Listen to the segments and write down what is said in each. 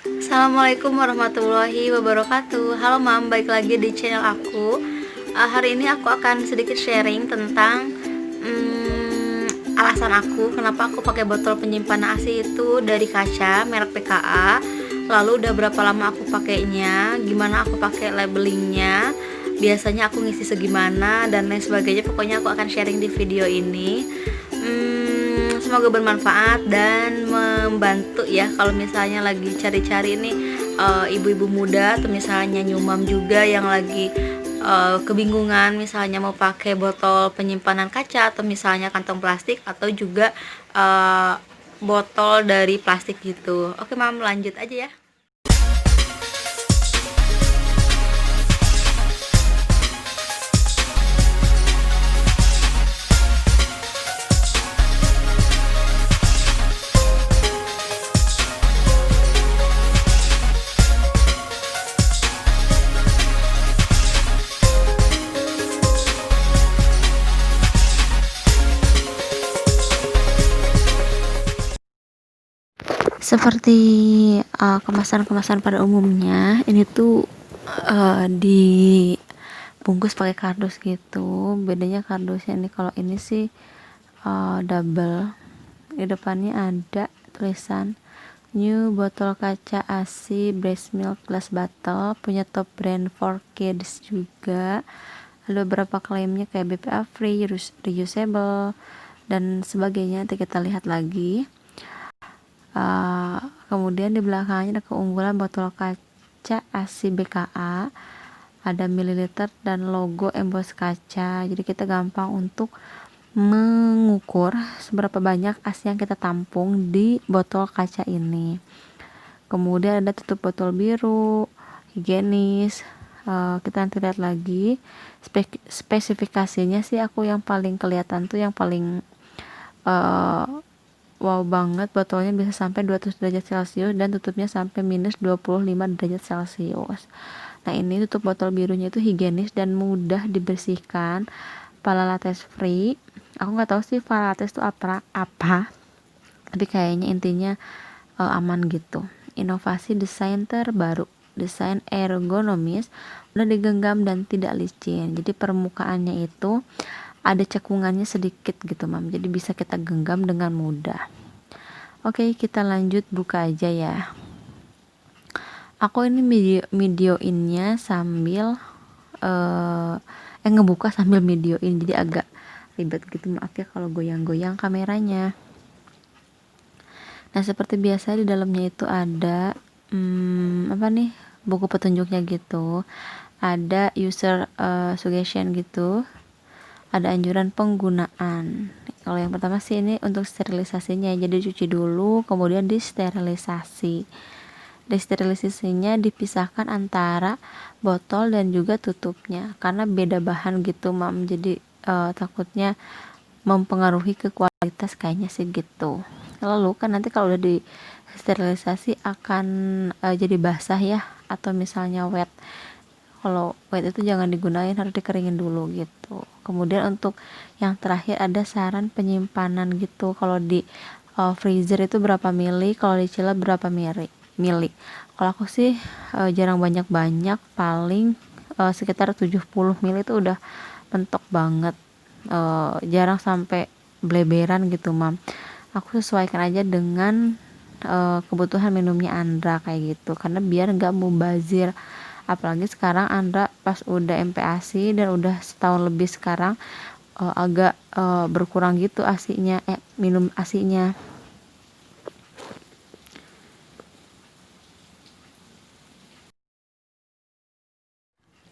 Assalamualaikum warahmatullahi wabarakatuh. Halo Mam, balik lagi di channel aku. Hari ini aku akan sedikit sharing tentang alasan aku kenapa aku pakai botol penyimpanan ASI itu dari kaca merek PKA. Lalu udah berapa lama aku pakainya, gimana aku pakai labelingnya, biasanya aku ngisi segimana dan lain sebagainya. Pokoknya aku akan sharing di video ini. Semoga bermanfaat dan membantu ya kalau misalnya lagi cari-cari nih ibu-ibu muda atau misalnya nyumam juga yang lagi kebingungan misalnya mau pakai botol penyimpanan kaca atau misalnya kantong plastik atau juga botol dari plastik gitu. Oke Mam, lanjut aja ya. Seperti kemasan-kemasan pada umumnya, ini tuh dibungkus pakai kardus gitu. Bedanya kardusnya ini, kalau ini sih double. Di depannya ada tulisan New botol kaca ASI breast milk glass bottle, punya top brand for kids juga. Ada beberapa klaimnya kayak BPA free, reusable dan sebagainya. Nanti kita lihat lagi. Kemudian di belakangnya ada keunggulan botol kaca ASI BKA, ada mililiter dan logo emboss kaca, jadi kita gampang untuk mengukur seberapa banyak ASI yang kita tampung di botol kaca ini. Kemudian ada tutup botol biru, higienis. Kita nanti lihat lagi spesifikasinya sih. Aku yang paling kelihatan tuh yang paling wow banget, botolnya bisa sampai 200 derajat Celcius dan tutupnya sampai minus 25 derajat Celcius. Nah, ini tutup botol birunya itu higienis dan mudah dibersihkan, paralates free. Aku nggak tahu sih paralates itu apa, tapi kayaknya intinya aman gitu. Inovasi desain terbaru, desain ergonomis, udah digenggam dan tidak licin. Jadi permukaannya itu ada cekungannya sedikit gitu Mam, jadi bisa kita genggam dengan mudah. Oke, kita lanjut buka aja ya. Aku ini videoinnya sambil ngebuka sambil videoin, jadi agak ribet gitu, maaf ya kalau goyang-goyang kameranya. Nah, seperti biasa di dalamnya itu ada apa nih, buku petunjuknya gitu, ada user suggestion gitu, ada anjuran penggunaan. Kalau yang pertama sih ini untuk sterilisasinya, jadi cuci dulu kemudian disterilisasi. Disterilisasinya dipisahkan antara botol dan juga tutupnya karena beda bahan gitu Mam, jadi takutnya mempengaruhi ke kualitas, kayaknya sih gitu. Lalu kan nanti kalau udah disterilisasi akan jadi basah ya, atau misalnya wet. Kalau wet itu jangan digunain, harus dikeringin dulu gitu. Kemudian untuk yang terakhir ada saran penyimpanan gitu. Kalau di freezer itu berapa mili, kalau di chiller berapa mili. Kalau aku sih jarang banyak-banyak, paling sekitar 70 mili itu udah mentok banget. Jarang sampai bleberan gitu Mam. Aku sesuaikan aja dengan kebutuhan minumnya Andra kayak gitu, karena biar nggak mubazir. Apalagi sekarang Andra pas udah MPASI dan udah setahun lebih sekarang agak berkurang gitu asinya, minum asinya.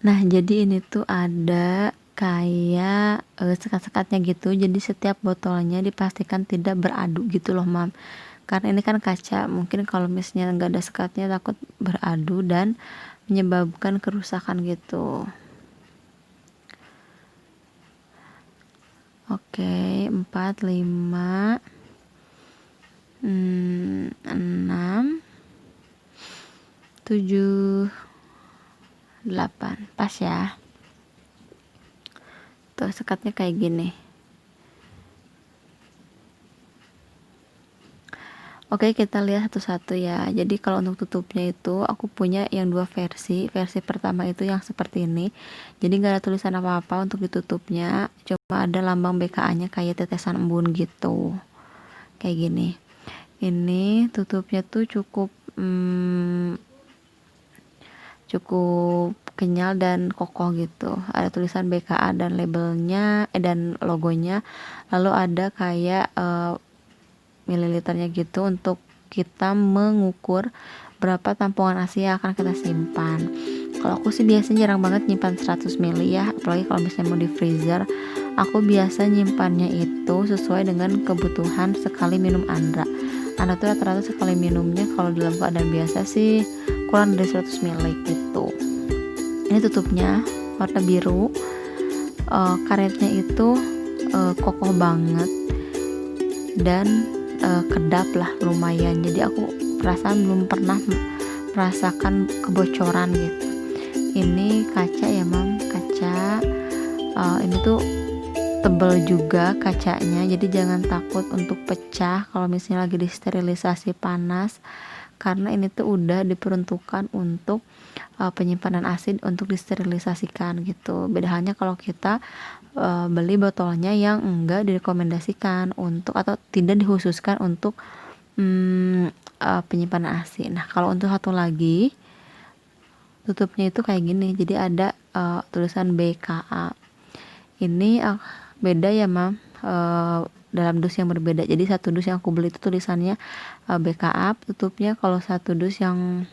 Nah, jadi ini tuh ada kayak sekat-sekatnya gitu, jadi setiap botolnya dipastikan tidak beradu gitu loh Mam, karena ini kan kaca, mungkin kalau misalnya nggak ada sekatnya takut beradu dan menyebabkan kerusakan gitu. Oke, 4, 5, 6, 7, 8, pas ya. Tuh sekatnya kayak gini. Oke, kita lihat satu-satu ya. Jadi kalau untuk tutupnya itu aku punya yang dua versi. Versi pertama itu yang seperti ini. Jadi nggak ada tulisan apa-apa untuk ditutupnya, cuma ada lambang BKA-nya kayak tetesan embun gitu. Kayak gini. Ini tutupnya tuh cukup kenyal dan kokoh gitu. Ada tulisan BKA dan labelnya dan logonya. Lalu ada kayak mililiternya gitu untuk kita mengukur berapa tampungan ASI yang akan kita simpan. Kalau aku sih biasanya jarang banget nyimpan 100 ml ya, apalagi kalau misalnya mau di freezer. Aku biasa nyimpannya itu sesuai dengan kebutuhan sekali minum Andra. Andra tuh rata-rata sekali minumnya kalau dalam keadaan biasa sih kurang dari 100 ml gitu. Ini tutupnya warna biru, karetnya itu kokoh banget dan kedap lah lumayan. Jadi aku perasaan belum pernah merasakan kebocoran gitu. Ini kaca ya mam, kaca. Ini tuh tebel juga kacanya, jadi jangan takut untuk pecah kalau misalnya lagi disterilisasi panas, karena ini tuh udah diperuntukkan untuk penyimpanan asin untuk disterilisasikan gitu. Beda halnya kalau kita beli botolnya yang enggak direkomendasikan untuk atau tidak dikhususkan untuk penyimpanan asin. Nah, kalau untuk satu lagi tutupnya itu kayak gini. Jadi ada tulisan BKA. Ini beda ya, Mam. Dalam dus yang berbeda. Jadi satu dus yang aku beli itu tulisannya BKA tutupnya. Kalau satu dus yang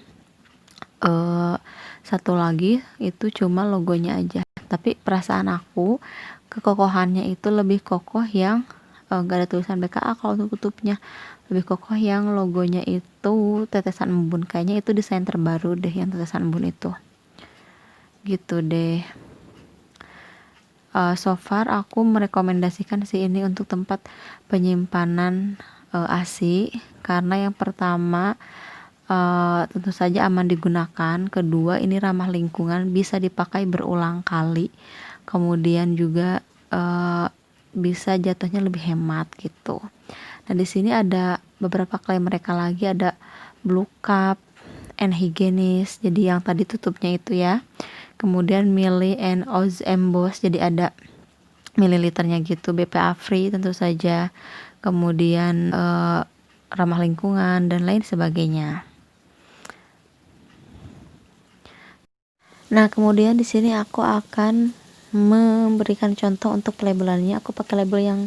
satu lagi itu cuma logonya aja. Tapi perasaan aku kekokohannya itu lebih kokoh yang gak ada tulisan BKA. Kalau untuk tutupnya lebih kokoh yang logonya itu tetesan embun. Kayaknya itu desain terbaru deh yang tetesan embun itu. Gitu deh. So far aku merekomendasikan sih ini untuk tempat penyimpanan ASI, karena yang pertama tentu saja aman digunakan, kedua ini ramah lingkungan, bisa dipakai berulang kali, kemudian juga bisa jatuhnya lebih hemat gitu. Nah, di sini ada beberapa klaim mereka lagi, ada Blue Cup and Hygienis, jadi yang tadi tutupnya itu ya. Kemudian Mili and Oz Emboss, jadi ada mililiternya gitu, BPA free tentu saja, kemudian ramah lingkungan dan lain sebagainya. Nah, kemudian di sini aku akan memberikan contoh untuk labelannya. Aku pakai label yang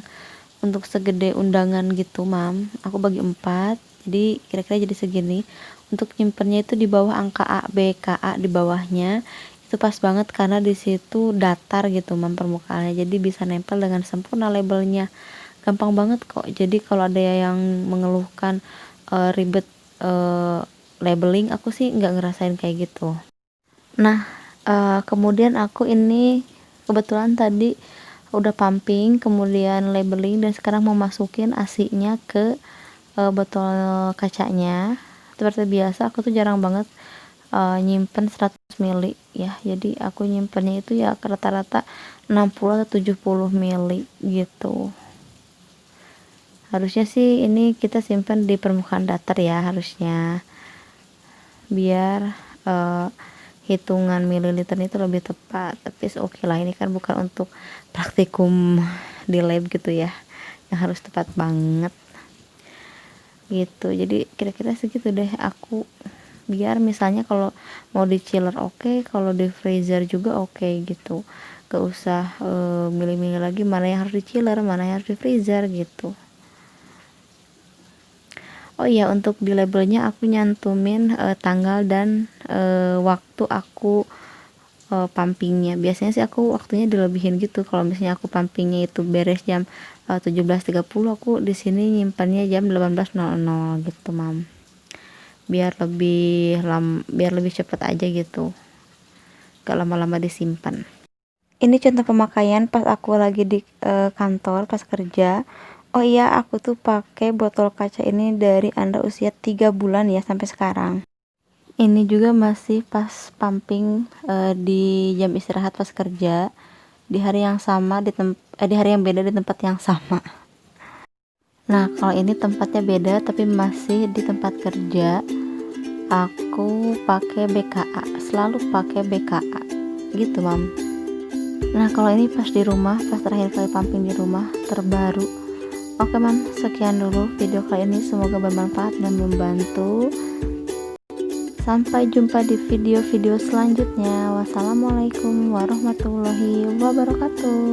untuk segede undangan gitu, Mam. Aku bagi 4, jadi kira-kira jadi segini. Untuk nyimpennya itu di bawah angka A, B, K, A di bawahnya. Itu pas banget karena di situ datar gitu, Mam, permukaannya. Jadi bisa nempel dengan sempurna labelnya. Gampang banget kok. Jadi kalau ada yang mengeluhkan ribet labeling, aku sih nggak ngerasain kayak gitu. Nah, kemudian aku ini kebetulan tadi udah pumping, kemudian labeling, dan sekarang mau masukin ASI-nya ke botol kacanya. Seperti biasa aku tuh jarang banget nyimpen 100 ml ya. Jadi aku nyimpennya itu ya rata-rata 60 atau 70 ml gitu. Harusnya sih ini kita simpan di permukaan datar ya harusnya. Biar hitungan mililiter itu lebih tepat. Tapi oke lah, ini kan bukan untuk praktikum di lab gitu ya, yang harus tepat banget gitu. Jadi kira-kira segitu deh aku, biar misalnya kalau mau di chiller oke, kalau di freezer juga oke gitu. Gak usah milih-milih lagi mana yang harus di chiller, mana yang harus di freezer gitu. Oh iya, untuk di labelnya aku nyantumin tanggal dan waktu aku pumpingnya. Biasanya sih aku waktunya dilebihin gitu. Kalau misalnya aku pumpingnya itu beres jam 17.30, aku di sini nyimpannya jam 18.00 gitu, Mam. Biar lebih cepat aja gitu. Gak lama-lama disimpan. Ini contoh pemakaian pas aku lagi di kantor pas kerja. Oh iya, aku tuh pakai botol kaca ini dari Anda usia 3 bulan ya sampai sekarang. Ini juga masih pas pumping di jam istirahat pas kerja, di hari yang sama di hari yang beda di tempat yang sama. Nah, kalau ini tempatnya beda tapi masih di tempat kerja. Aku pakai BKA, selalu pakai BKA gitu, Mam. Nah, kalau ini pas di rumah, pas terakhir kali pumping di rumah terbaru. Oke, Mam, sekian dulu video kali ini, semoga bermanfaat dan membantu. Sampai jumpa di video-video selanjutnya. Wassalamualaikum warahmatullahi wabarakatuh.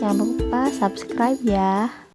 Jangan lupa subscribe ya.